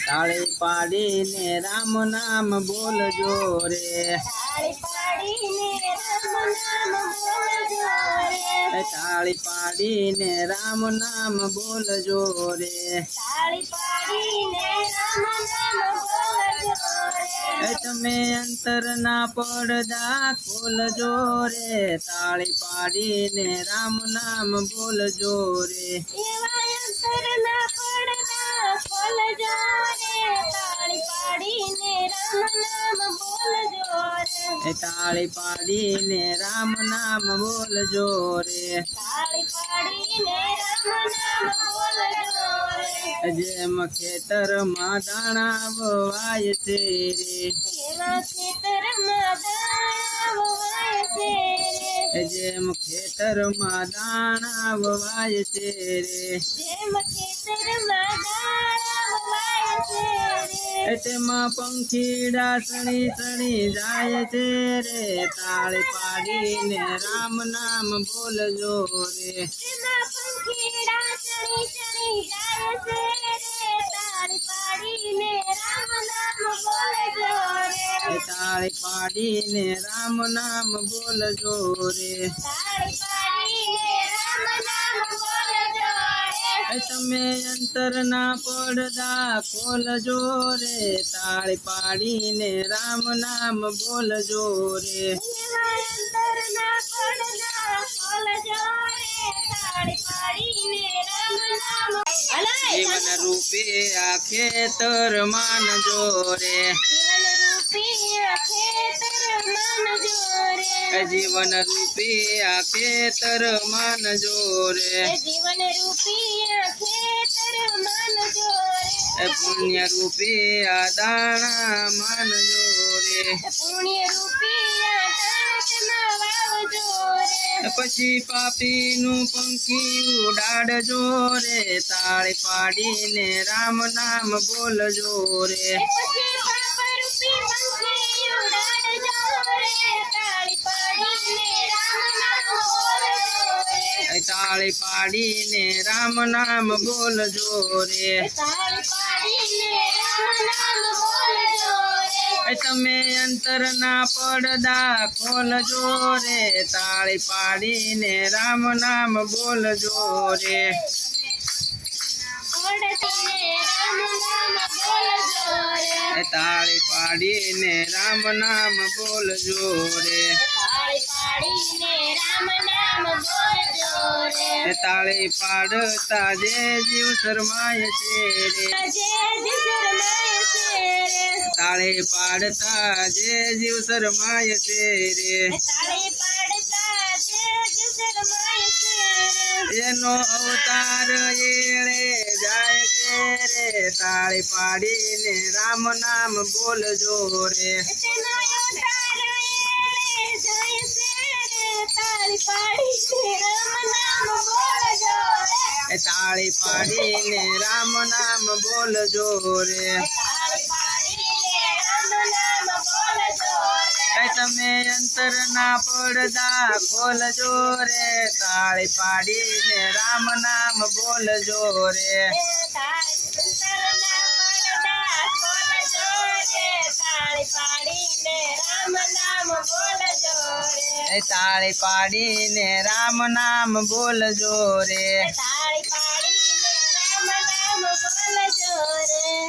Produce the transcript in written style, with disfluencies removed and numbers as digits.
તાળી પાડીને રામ નામ બોલજો રે, તાળી પાડીને રામ નામ બોલજો રે, તાળી પાડીને રામ નામ બોલજો રે, તાળી પાડીને રામ નામ બોલજો રે, તમે અંતરના પડદા ખોલજો રે, તાળી પાડીને રામ નામ બોલજો રે, એવા અંતરના પડદા ખોલજો રે, તાળી પાડીને રામ નામ બોલજો રે, તાળી પાડીને રામ નામ બોલજો રે, તાળી પાડીને રામ નામ બોલજો રે, જેમ ખેતરમાં દાણા વવાય છે રે, એવા ખેતરમાં દાણા વવાય છે રે, જેમ ખેતરમાં દાણા વવાય છે રે, જેમ ખેતરમાં દાણા વવાય છે રે, તેમાં પંખીડા સણી સણી જાય છે રે, તાળી પાડીને રામ નામ બોલજો રે, તેમાં પંખીડા ચણી ચણી જાય છે રે, તાળી પાડીને રામ નામ બોલજો રે, તાળી પાડીને રામ નામ બોલજો રે, તાળી પાડીને રામ નામ બોલજો રે, તમે અંતરના પડદા ખોલજો રે, તાળી પાડીને રામ નામ બોલજો રે, એવા અંતરના પડદા ખોલજો રે, તાળી પાડીને રામ નામ જીવન રૂપે આ ખેતર માનજો રે, જીવન રૂપી ખેતર માનજો રે, જીવન રૂપે આ ખેતર માનજો રે, જીવન રૂપી ખેતર માનજો રે, પુણ્ય રૂપે આ દાણા માનજો રે, પુણ્ય રૂપી તાતમાં વાવજો રે, પછી પાપીનું પંખી ઉડાડજો રે, તાળી પાડીને રામ નામ બોલજો રે, પછી પાપ રૂપી પંખી ઉડાડજો રે, તાળી પાડીને રામ નામ બોલજો રે, તાળી પાડીને રામ નામ બોલજો રે, તાળી પાડીને રામ નામ બોલજો રે, તમે અંતરના પડદા ખોલજો રે, તાળી પાડીને રામ નામ બોલજો રે, પડતીને રામ નામ બોલજો રે, તાળી પાડીને રામ નામ બોલજો રે, તાળી પાડીને રામ નામ બોલજો રે, તાળી પાડતા જે જીવ શરમાય છે રે, જે શરમાય છે રે, તાળી પાડતા જે જીવ શરમાય છે રે, તાળી પાડતા જે શરમાય છે રે, એનો અવતાર એળે જાય છે રે, તાળી પાડીને રામ નામ બોલજો રે, તેનો અવતાર એળે જાય છે રે, તાળી પાડીને રામ નામ બોલજો રે, તાળી પાડીને રામ નામ બોલજો રે, તાળી પાડીને રામ નામ બોલજો રે, તમે અંતરના પડદા ખોલજો રે, તાળી પાડીને રામ નામ બોલજો રે, તાળી પડદા ખોલજો રે, તાળી પાડીને રામ નામ બોલજો રે, તાળી પાડીને રામ નામ બોલજો રે, તાળી પાડીને રામ નામ બોલજો રે.